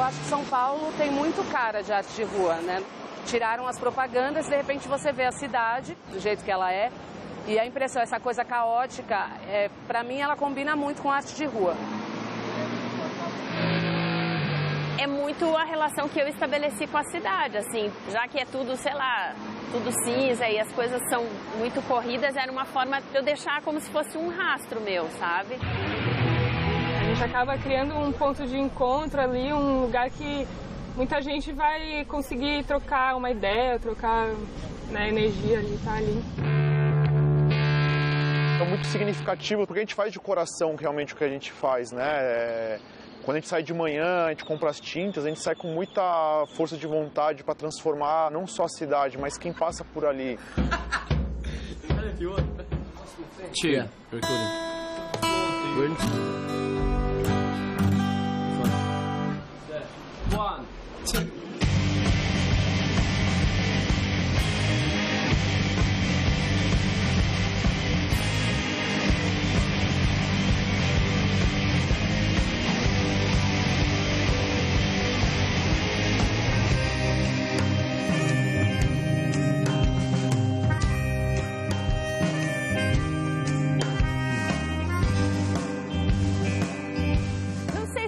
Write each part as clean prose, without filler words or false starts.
acho que São Paulo tem muito cara de arte de rua, né? Tiraram as propagandas e de repente você vê a cidade do jeito que ela é. E a impressão, essa coisa caótica, pra mim ela combina muito com arte de rua. É muito a relação que eu estabeleci com a cidade, assim, já que é tudo, sei lá, tudo cinza e as coisas são muito corridas, era uma forma de eu deixar como se fosse um rastro meu, sabe? A gente acaba criando um ponto de encontro ali, um lugar que muita gente vai conseguir trocar uma ideia, trocar, né, energia ali, tá ali. É muito significativo porque a gente faz de coração realmente o que a gente faz, né? Quando a gente sai de manhã, a gente compra as tintas, a gente sai com muita força de vontade para transformar não só a cidade, mas quem passa por ali. Cheer. Good. 1, 2.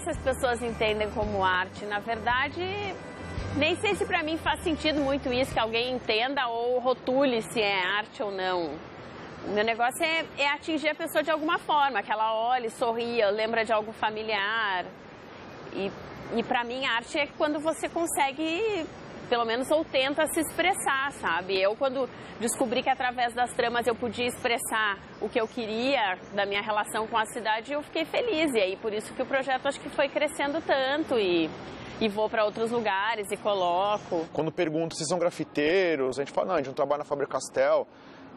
As pessoas entendem como arte. Na verdade, nem sei se pra mim faz sentido muito isso, que alguém entenda ou rotule se é arte ou não. O meu negócio é atingir a pessoa de alguma forma, que ela olhe, sorria, lembra de algo familiar. E pra mim, arte é quando você consegue, pelo menos, ou tenta se expressar, sabe? Eu, quando descobri que através das tramas eu podia expressar o que eu queria da minha relação com a cidade, eu fiquei feliz. E aí, por isso que o projeto acho que foi crescendo tanto e vou para outros lugares e coloco. Quando perguntam se são grafiteiros, a gente fala, não, a gente não trabalha na Faber-Castell.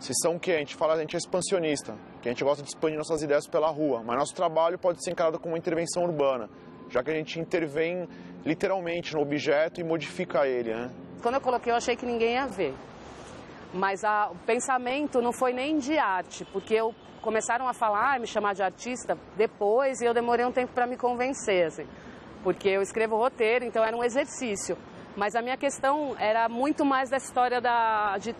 Se são o quê? A gente fala, a gente é expansionista, que a gente gosta de expandir nossas ideias pela rua. Mas nosso trabalho pode ser encarado como uma intervenção urbana, já que a gente intervém literalmente no objeto e modifica ele, né? Quando eu coloquei, eu achei que ninguém ia ver. Mas o pensamento não foi nem de arte, porque começaram a falar, me chamar de artista depois, e eu demorei um tempo para me convencer, assim, porque eu escrevo roteiro, então era um exercício. Mas a minha questão era muito mais da história de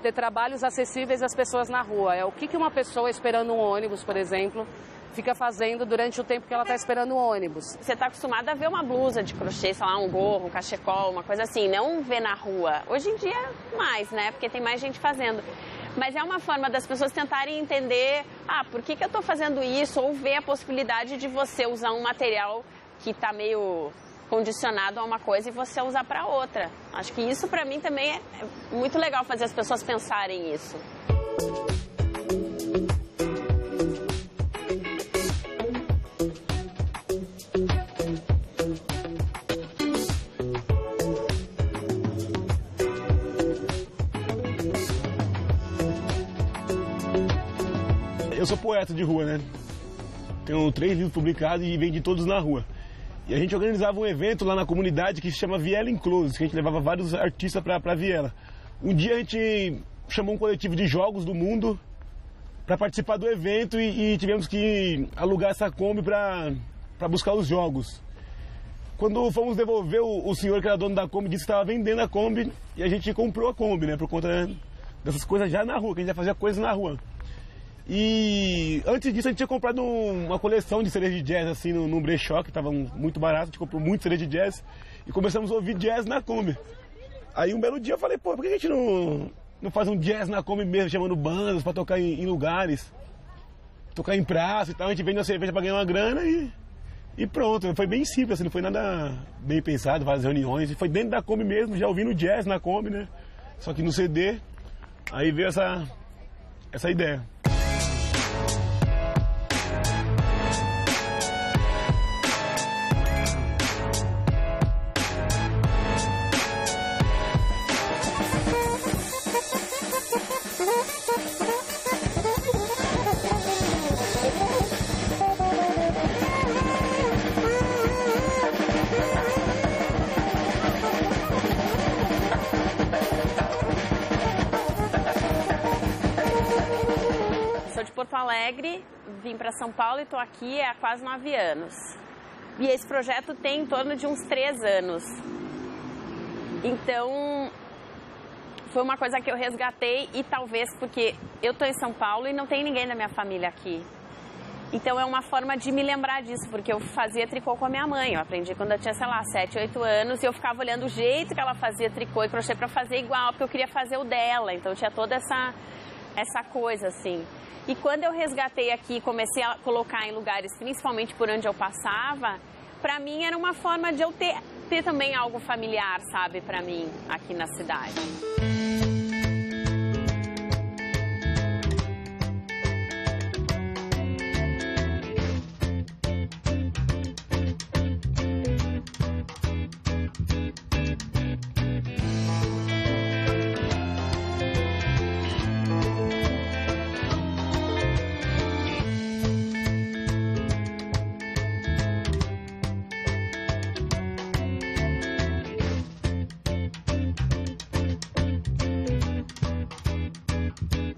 ter trabalhos acessíveis às pessoas na rua. É o que uma pessoa esperando um ônibus, por exemplo, fica fazendo durante o tempo que ela está esperando o ônibus. Você está acostumada a ver uma blusa de crochê, sei lá, um gorro, um cachecol, uma coisa assim, não ver na rua. Hoje em dia, mais, né? Porque tem mais gente fazendo. Mas é uma forma das pessoas tentarem entender, por que eu estou fazendo isso? Ou ver a possibilidade de você usar um material que está meio condicionado a uma coisa e você usar para outra. Acho que isso, para mim, também é muito legal fazer as pessoas pensarem isso. Eu sou poeta de rua, né? Tenho 3 livros publicados e vendi todos na rua. E a gente organizava um evento lá na comunidade que se chama Viela Enclosed, que a gente levava vários artistas para Viela. Um dia a gente chamou um coletivo de jogos do mundo para participar do evento e tivemos que alugar essa Kombi para buscar os jogos. Quando fomos devolver, o senhor que era dono da Kombi disse que estava vendendo a Kombi e a gente comprou a Kombi, né? Por conta dessas coisas já na rua, que a gente já fazia coisas na rua. E antes disso a gente tinha comprado uma coleção de CDs de jazz assim num brechó, que estava muito barato, a gente comprou muito CD de jazz e começamos a ouvir jazz na Kombi. Aí um belo dia eu falei, por que a gente não faz um jazz na Kombi mesmo, chamando bandas para tocar em lugares, tocar em praça e tal, a gente vende uma cerveja para ganhar uma grana e pronto. Foi bem simples, assim, não foi nada bem pensado, várias reuniões, e foi dentro da Kombi mesmo, já ouvindo jazz na Kombi, né? Só que no CD, aí veio essa ideia. Sou de Porto Alegre, vim para São Paulo e estou aqui há quase 9 anos. E esse projeto tem em torno de uns 3 anos. Então, foi uma coisa que eu resgatei e talvez porque eu estou em São Paulo e não tem ninguém da minha família aqui. Então, é uma forma de me lembrar disso, porque eu fazia tricô com a minha mãe. Eu aprendi quando eu tinha, sei lá, 7, 8 anos e eu ficava olhando o jeito que ela fazia tricô e crochê para fazer igual, porque eu queria fazer o dela. Então, tinha toda essa coisa, assim. E quando eu resgatei aqui e comecei a colocar em lugares, principalmente por onde eu passava, para mim era uma forma de eu ter também algo familiar, sabe, para mim, aqui na cidade.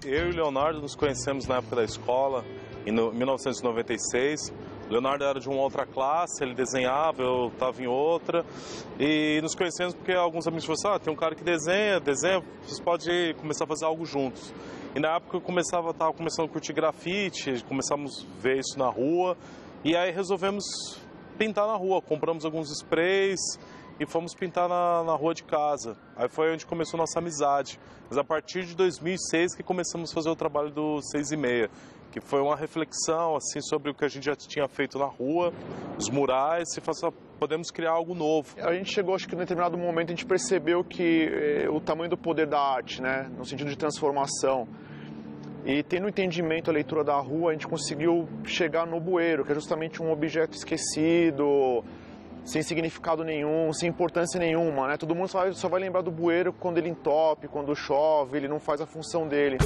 Eu e o Leonardo nos conhecemos na época da escola, em 1996. O Leonardo era de uma outra classe, ele desenhava, eu estava em outra. E nos conhecemos porque alguns amigos falaram assim, tem um cara que desenha, vocês podem começar a fazer algo juntos. E na época eu estava começando a curtir grafite, começamos a ver isso na rua. E aí resolvemos pintar na rua, compramos alguns sprays e fomos pintar na rua de casa. Aí foi onde começou a nossa amizade. Mas a partir de 2006 que começamos a fazer o trabalho do 6 e meia, que foi uma reflexão assim, sobre o que a gente já tinha feito na rua, os murais, e podemos criar algo novo. A gente chegou, acho que em determinado momento a gente percebeu que o tamanho do poder da arte, né, no sentido de transformação. E tendo o entendimento, a leitura da rua, a gente conseguiu chegar no bueiro, que é justamente um objeto esquecido, sem significado nenhum, sem importância nenhuma, né? Todo mundo só vai lembrar do bueiro quando ele entope, quando chove, ele não faz a função dele.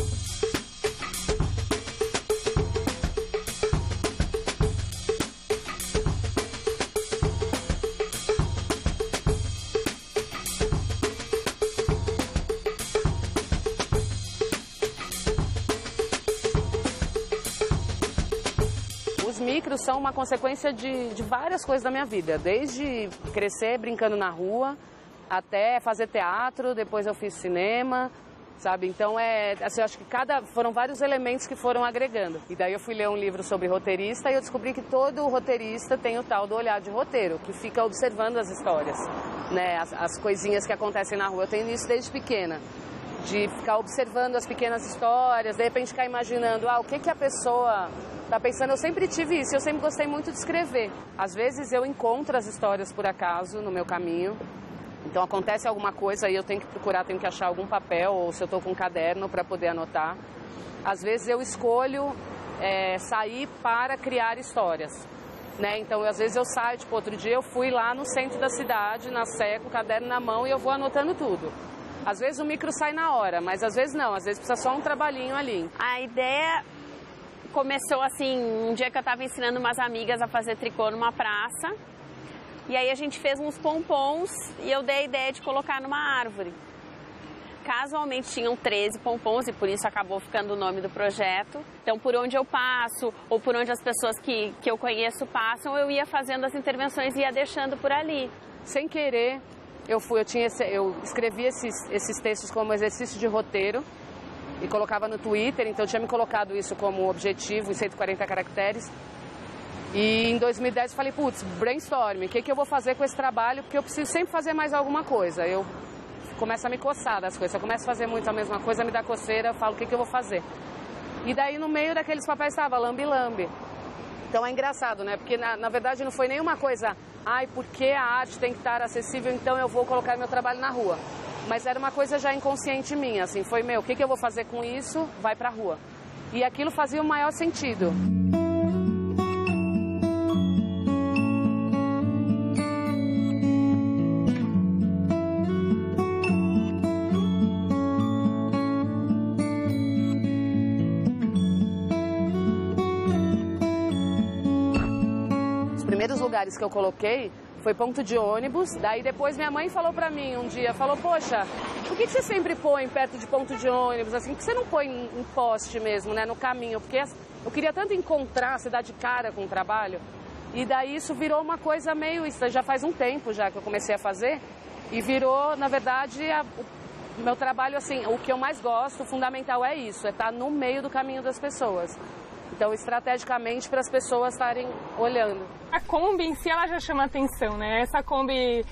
Os micros são uma consequência de várias coisas da minha vida, desde crescer brincando na rua, até fazer teatro, depois eu fiz cinema, sabe? Então, assim, eu acho que foram vários elementos que foram agregando. E daí eu fui ler um livro sobre roteirista e eu descobri que todo roteirista tem o tal do olhar de roteiro, que fica observando as histórias, né? As coisinhas que acontecem na rua. Eu tenho isso desde pequena, de ficar observando as pequenas histórias, de repente ficar imaginando, o que a pessoa tá pensando. Eu sempre tive isso, eu sempre gostei muito de escrever. Às vezes eu encontro as histórias por acaso no meu caminho, então acontece alguma coisa e eu tenho que procurar, tenho que achar algum papel, ou se eu estou com um caderno para poder anotar. Às vezes eu escolho sair para criar histórias, né? Então às vezes eu saio, tipo, outro dia eu fui lá no centro da cidade, na Sé, com o caderno na mão e eu vou anotando tudo. Às vezes o micro sai na hora, mas às vezes não, às vezes precisa só um trabalhinho ali. A ideia começou assim, um dia que eu estava ensinando umas amigas a fazer tricô numa praça. E aí a gente fez uns pompons e eu dei a ideia de colocar numa árvore. Casualmente tinham 13 pompons e por isso acabou ficando o nome do projeto. Então por onde eu passo ou por onde as pessoas que eu conheço passam, eu ia fazendo as intervenções e ia deixando por ali. Sem querer, eu escrevi esses textos como exercício de roteiro e colocava no Twitter, então eu tinha me colocado isso como objetivo em 140 caracteres. E em 2010 eu falei, putz, brainstorming, o que eu vou fazer com esse trabalho? Porque eu preciso sempre fazer mais alguma coisa. Eu começo a me coçar das coisas, eu começo a fazer muito a mesma coisa, me dá coceira, eu falo, o que eu vou fazer? E daí no meio daqueles papéis estava lambe-lambe. Então é engraçado, né? Porque na verdade não foi nenhuma coisa, porque a arte tem que estar acessível, então eu vou colocar meu trabalho na rua. Mas era uma coisa já inconsciente minha, assim, foi o que eu vou fazer com isso? Vai pra rua. E aquilo fazia o maior sentido. Os primeiros lugares que eu coloquei foi ponto de ônibus, daí depois minha mãe falou pra mim um dia, poxa, por que você sempre põe perto de ponto de ônibus, assim, por que você não põe em poste mesmo, né, no caminho? Porque eu queria tanto encontrar, se dar de cara com o trabalho, E daí isso virou uma coisa meio... Isso já faz um tempo já que eu comecei a fazer. E virou, na verdade, o meu trabalho, assim, o que eu mais gosto, o fundamental é isso, é estar no meio do caminho das pessoas. Então, estrategicamente, para as pessoas estarem olhando. A Kombi em si, ela já chama atenção, né? Essa Kombi,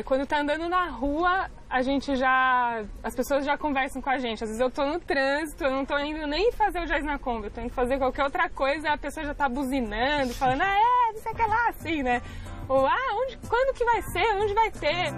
quando tá andando na rua, as pessoas já conversam com a gente. Às vezes eu tô no trânsito, eu não tô indo nem fazer o jazz na Kombi, eu tô indo fazer qualquer outra coisa, a pessoa já tá buzinando, falando, não sei o que lá, assim, né? Ou, quando que vai ser? Onde vai ter?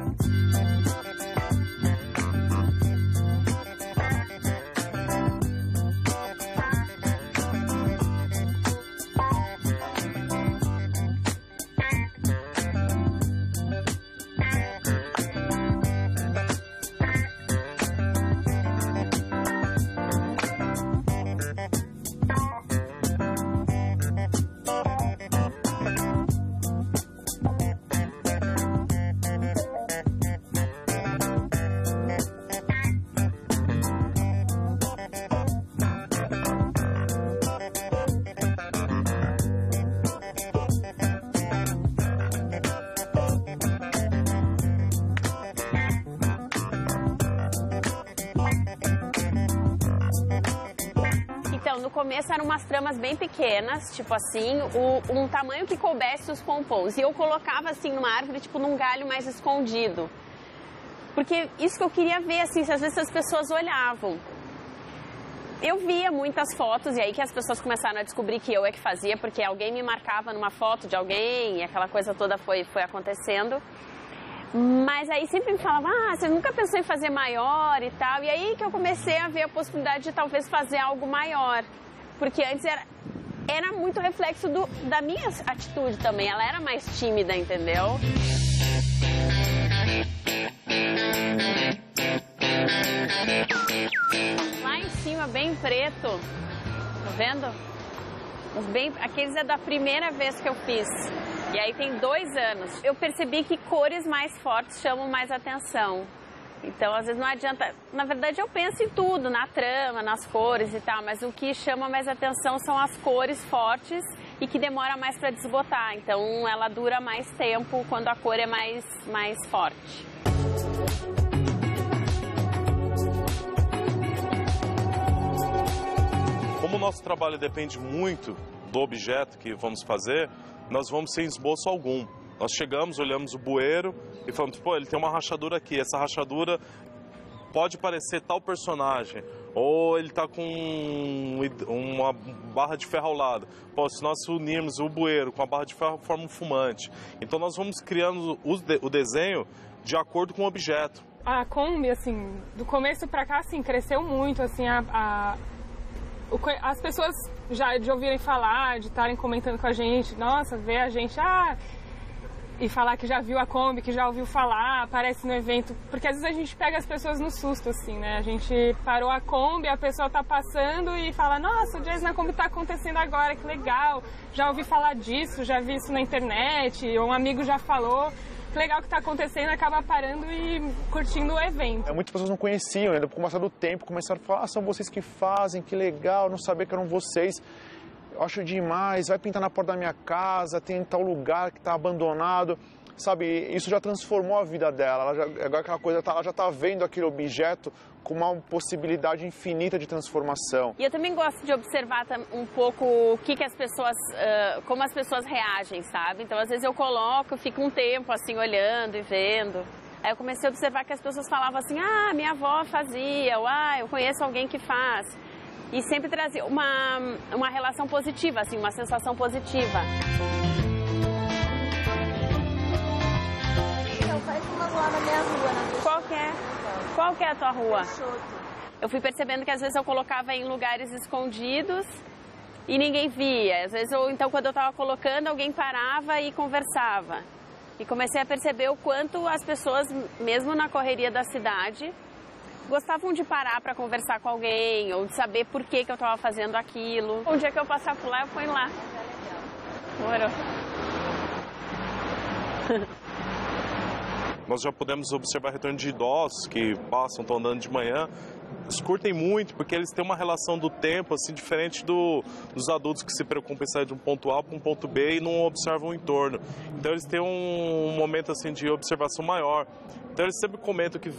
No começo eram umas tramas bem pequenas, tipo assim, um tamanho que coubesse os pompons. E eu colocava assim numa árvore, tipo num galho mais escondido. Porque isso que eu queria ver, assim, se às vezes as pessoas olhavam. Eu via muitas fotos e aí que as pessoas começaram a descobrir que eu é que fazia, porque alguém me marcava numa foto de alguém e aquela coisa toda foi acontecendo. Mas aí sempre me falavam, você nunca pensou em fazer maior e tal. E aí que eu comecei a ver a possibilidade de talvez fazer algo maior. Porque antes era muito reflexo da minha atitude também. Ela era mais tímida, entendeu? Lá em cima, bem preto, tá vendo? Aqueles é da primeira vez que eu fiz. E aí tem 2 anos. Eu percebi que cores mais fortes chamam mais atenção. Então, às vezes não adianta... Na verdade, eu penso em tudo, na trama, nas cores e tal, mas o que chama mais atenção são as cores fortes e que demora mais para desbotar. Então, ela dura mais tempo quando a cor é mais forte. Como o nosso trabalho depende muito do objeto que vamos fazer, nós vamos sem esboço algum. Nós chegamos, olhamos o bueiro e falamos, ele tem uma rachadura aqui, essa rachadura pode parecer tal personagem, ou ele está com uma barra de ferro ao lado. Se nós unirmos o bueiro com a barra de ferro, forma um fumante. Então nós vamos criando o desenho de acordo com o objeto. A Kombi, assim, do começo para cá, assim, cresceu muito, assim, as pessoas já de ouvirem falar, de estarem comentando com a gente, nossa, ver a gente, e falar que já viu a Kombi, que já ouviu falar, aparece no evento, porque às vezes a gente pega as pessoas no susto, assim, né? A gente parou a Kombi, a pessoa tá passando e fala, nossa, o Jazz na Kombi tá acontecendo agora, que legal, já ouvi falar disso, já vi isso na internet, ou um amigo já falou. Que legal que tá acontecendo, acaba parando e curtindo o evento. Muitas pessoas não conheciam, né? Com o passar do tempo, começaram a falar, são vocês que fazem, que legal, não sabia que eram vocês. Eu acho demais, vai pintar na porta da minha casa, tem tal lugar que está abandonado. Sabe, isso já transformou a vida dela. Agora aquela coisa, ela já está vendo aquele objeto com uma possibilidade infinita de transformação. E eu também gosto de observar um pouco o que as pessoas, como as pessoas reagem, sabe? Então, às vezes eu coloco, fico um tempo assim olhando e vendo. Aí eu comecei a observar que as pessoas falavam assim, minha avó fazia, ou eu conheço alguém que faz. E sempre trazia uma relação positiva, assim, uma sensação positiva. Faz umas lá na minha rua, né? Qual que é a tua rua? Eu fui percebendo que às vezes eu colocava em lugares escondidos e ninguém via. Às vezes, então, quando eu estava colocando, alguém parava e conversava. E comecei a perceber o quanto as pessoas, mesmo na correria da cidade, gostavam de parar para conversar com alguém ou de saber por que eu estava fazendo aquilo. Um dia que eu passar por lá, eu ponho lá. Morou. Nós já podemos observar retorno de idosos que passam, estão andando de manhã, Eles curtem muito, porque eles têm uma relação do tempo, assim, diferente dos adultos que se preocupam em sair de um ponto A para um ponto B e não observam o entorno. Então eles têm um momento, assim, de observação maior. Então eles sempre comentam que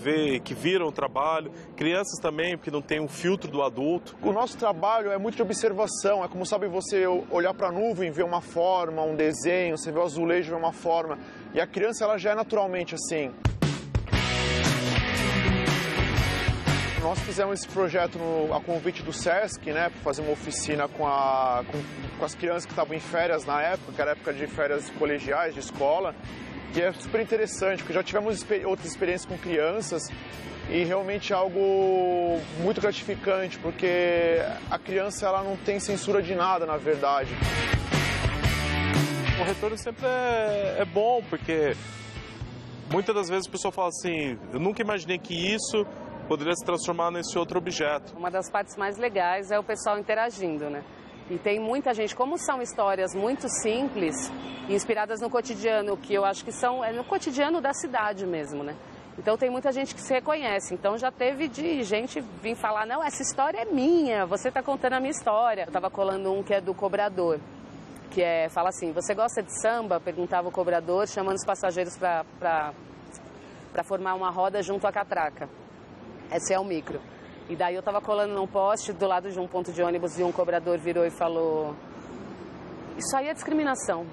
viram o trabalho, crianças também, porque não tem um filtro do adulto. O nosso trabalho é muito de observação, é como, sabe, você olhar para a nuvem, ver uma forma, um desenho, você vê o azulejo, ver uma forma, e a criança ela já é naturalmente assim. Nós fizemos esse projeto a convite do SESC, né, para fazer uma oficina com as crianças que estavam em férias na época, que era época de férias colegiais, de escola, que é super interessante, porque já tivemos outras experiências com crianças e realmente é algo muito gratificante, porque a criança ela não tem censura de nada, na verdade. O retorno sempre é bom, porque muitas das vezes a pessoa fala assim, eu nunca imaginei que isso poderia se transformar nesse outro objeto. Uma das partes mais legais é o pessoal interagindo, né? E tem muita gente, como são histórias muito simples, inspiradas no cotidiano, que eu acho que é no cotidiano da cidade mesmo, né? Então tem muita gente que se reconhece. Então já teve de gente vir falar, não, essa história é minha, você está contando a minha história. Eu estava colando um que é do cobrador, que fala assim, você gosta de samba? Perguntava o cobrador, chamando os passageiros para formar uma roda junto à catraca. Esse é o micro. E daí eu estava colando num poste do lado de um ponto de ônibus e um cobrador virou e falou, isso aí é discriminação.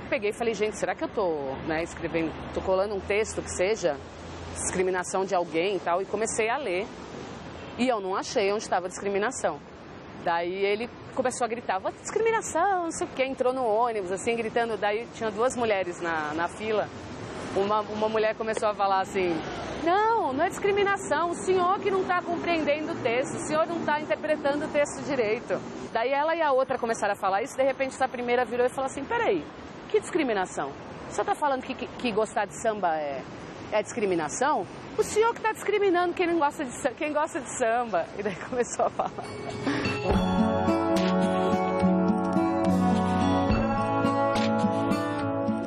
Peguei e falei, gente, será que eu tô colando um texto que seja discriminação de alguém e tal? E comecei a ler e eu não achei onde estava a discriminação. Daí ele começou a gritar, discriminação, não sei o quê, entrou no ônibus, assim, gritando. Daí tinha duas mulheres na fila. Uma mulher começou a falar assim, não é discriminação, o senhor que não está compreendendo o texto, o senhor não está interpretando o texto direito. Daí ela e a outra começaram a falar isso, de repente essa primeira virou e falou assim, peraí, que discriminação? O senhor está falando que gostar de samba é discriminação? O senhor que está discriminando quem gosta de samba. E daí começou a falar.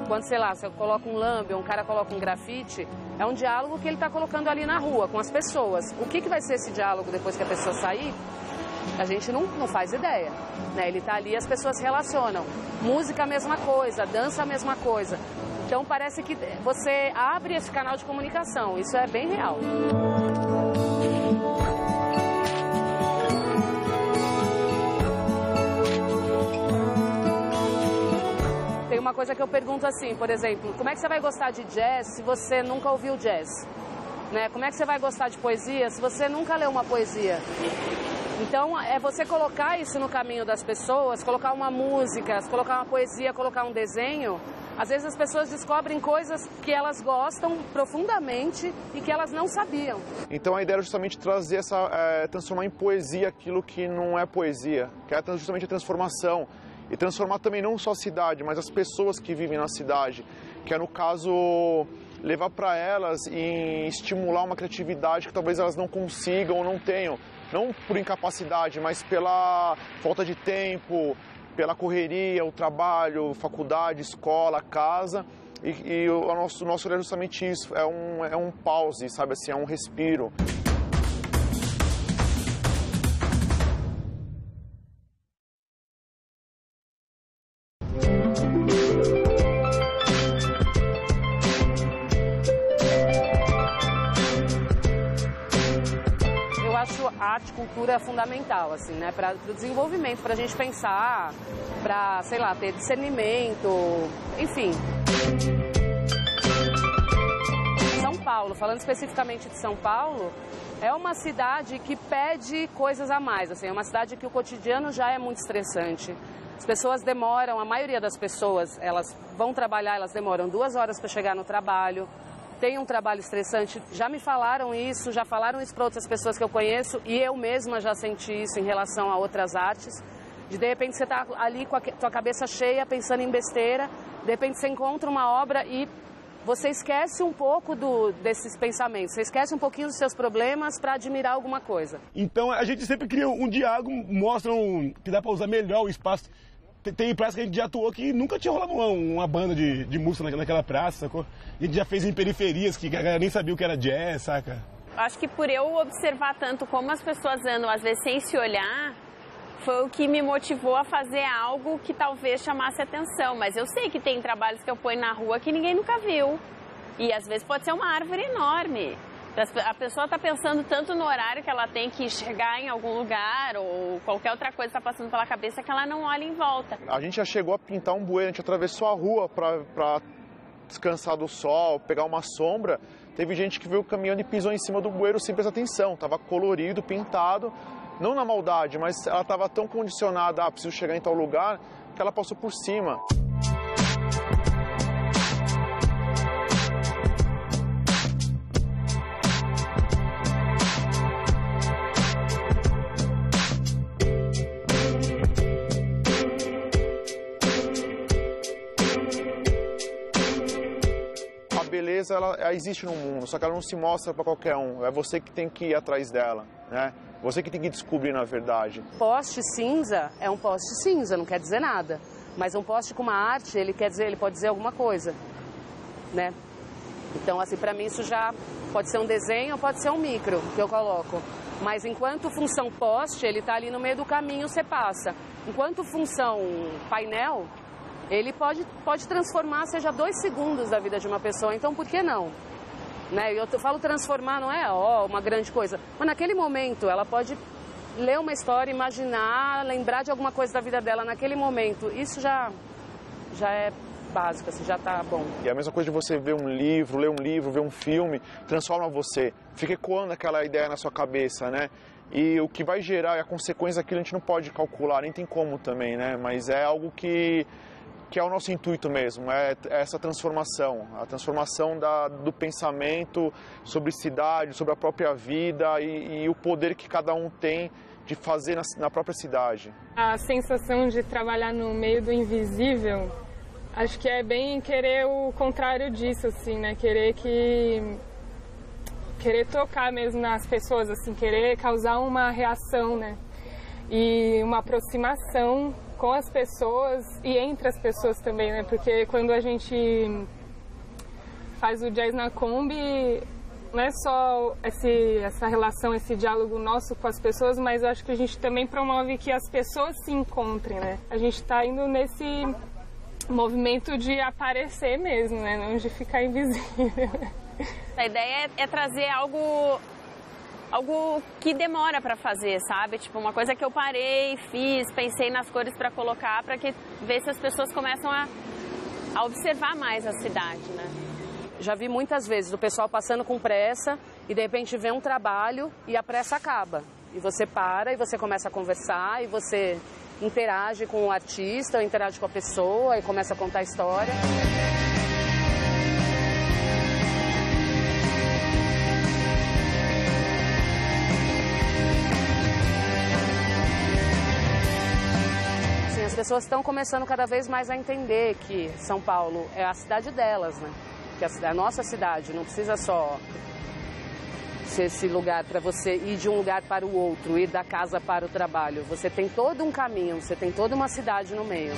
Quando, sei lá, se eu coloco um lambe, um cara coloca um grafite, é um diálogo que ele está colocando ali na rua, com as pessoas. O que vai ser esse diálogo depois que a pessoa sair? A gente não faz ideia, né? Ele está ali e as pessoas se relacionam. Música, a mesma coisa, dança, a mesma coisa. Então parece que você abre esse canal de comunicação, isso é bem real. Tem uma coisa que eu pergunto assim, por exemplo, como é que você vai gostar de jazz se você nunca ouviu jazz? Né? Como é que você vai gostar de poesia se você nunca leu uma poesia? Então, é você colocar isso no caminho das pessoas, colocar uma música, colocar uma poesia, colocar um desenho. Às vezes as pessoas descobrem coisas que elas gostam profundamente e que elas não sabiam. Então a ideia era justamente trazer transformar em poesia aquilo que não é poesia, que é justamente a transformação. E transformar também não só a cidade, mas as pessoas que vivem na cidade, que é, no caso, levar para elas e estimular uma criatividade que talvez elas não consigam ou não tenham. Não por incapacidade, mas pela falta de tempo, pela correria, o trabalho, faculdade, escola, casa. E o nosso olhar é justamente isso, é um pause, sabe assim, é um respiro. Arte e cultura é fundamental, assim, né, para o desenvolvimento, para a gente pensar, para, sei lá, ter discernimento, enfim. São Paulo, falando especificamente de São Paulo, é uma cidade que pede coisas a mais, assim, é uma cidade que o cotidiano já é muito estressante. As pessoas demoram, a maioria das pessoas, elas vão trabalhar, elas demoram 2 horas para chegar no trabalho. Tem um trabalho estressante, já me falaram isso, já falaram isso para outras pessoas que eu conheço e eu mesma já senti isso em relação a outras artes. De repente você está ali com a tua cabeça cheia, pensando em besteira, de repente você encontra uma obra e você esquece um pouco desses pensamentos, você esquece um pouquinho dos seus problemas para admirar alguma coisa. Então a gente sempre cria um diálogo, mostra que dá para usar melhor o espaço. Tem praça que a gente já atuou que nunca tinha rolado uma banda de música naquela praça, sacou? A gente já fez em periferias que a galera nem sabia o que era jazz, saca? Acho que por eu observar tanto como as pessoas andam, às vezes sem se olhar, foi o que me motivou a fazer algo que talvez chamasse atenção. Mas eu sei que tem trabalhos que eu ponho na rua que ninguém nunca viu. E às vezes pode ser uma árvore enorme. A pessoa está pensando tanto no horário que ela tem que chegar em algum lugar ou qualquer outra coisa está passando pela cabeça que ela não olha em volta. A gente já chegou a pintar um bueiro, a gente atravessou a rua para descansar do sol, pegar uma sombra. Teve gente que veio caminhando e pisou em cima do bueiro sem prestar atenção. Estava colorido, pintado. Não na maldade, mas ela estava tão condicionada, preciso chegar em tal lugar, que ela passou por cima. A beleza, ela existe no mundo, só que ela não se mostra para qualquer um. É você que tem que ir atrás dela, né? Você que tem que descobrir, na verdade. Poste cinza é um poste cinza, não quer dizer nada. Mas um poste com uma arte, ele pode dizer alguma coisa, né? Então, assim, para mim isso já pode ser um desenho ou pode ser um micro que eu coloco. Mas enquanto função poste, ele está ali no meio do caminho, você passa. Enquanto função painel, ele pode transformar, seja 2 segundos da vida de uma pessoa. Então, por que não? Né? Eu falo transformar, não é uma grande coisa, mas naquele momento ela pode ler uma história, imaginar, lembrar de alguma coisa da vida dela naquele momento. Isso já é básico, assim, já tá bom. E a mesma coisa de você ver um livro, ler um livro, ver um filme, transforma você, fica ecoando aquela ideia na sua cabeça, né? E o que vai gerar, a consequência daquilo a gente não pode calcular, nem tem como também, né? Mas é algo que é o nosso intuito mesmo, é essa transformação, a transformação do pensamento sobre cidade, sobre a própria vida e o poder que cada um tem de fazer na própria cidade. A sensação de trabalhar no meio do invisível, acho que é bem querer o contrário disso, assim, né? Querer tocar mesmo nas pessoas, assim, querer causar uma reação, né? E uma aproximação com as pessoas e entre as pessoas também, né? Porque quando a gente faz o Jazz na Kombi, não é só essa relação, esse diálogo nosso com as pessoas, mas eu acho que a gente também promove que as pessoas se encontrem, né? A gente está indo nesse movimento de aparecer mesmo, né? Não de ficar invisível. A ideia é trazer algo que demora para fazer, sabe? Tipo, uma coisa que eu parei, fiz, pensei nas cores para colocar, para ver se as pessoas começam a observar mais a cidade, né? Já vi muitas vezes o pessoal passando com pressa e de repente vê um trabalho e a pressa acaba. E você para e você começa a conversar e você interage com o artista, ou interage com a pessoa e começa a contar a história. As pessoas estão começando cada vez mais a entender que São Paulo é a cidade delas, né? Que é a nossa cidade, não precisa só ser esse lugar para você ir de um lugar para o outro, ir da casa para o trabalho. Você tem todo um caminho, você tem toda uma cidade no meio.